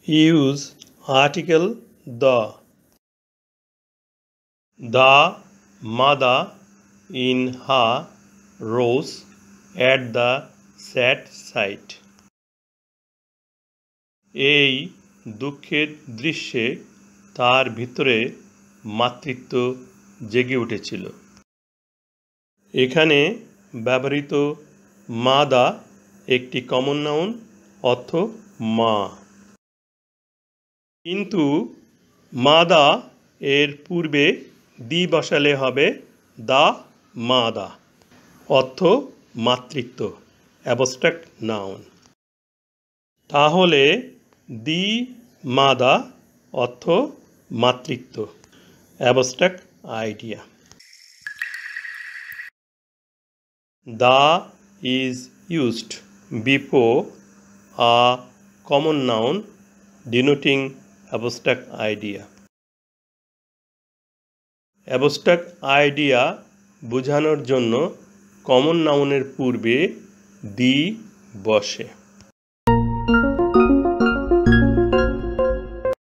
Use article the. The mother in her rose at the sad sight. এই দুঃখের দৃশ্যে তার ভিতরে মাতৃত্ব জেগে উঠেছিল। এখানে ব্যবহৃত মাদা একটি কমন নাউন, অর্থ মা। কিন্তু মাদা এর পূর্বে দি বসালে হবে দা মাদা, অর্থ মাতৃত্ব, অ্যাবস্ট্রাক্ট নাউন। তাহলে দি মাদা অর্থ মাতৃত্ব, abstract idea. The is used before a common noun denoting abstract idea. Abstract idea বোঝানোর জন্য কমন নাউনের পূর্বে দি বসে।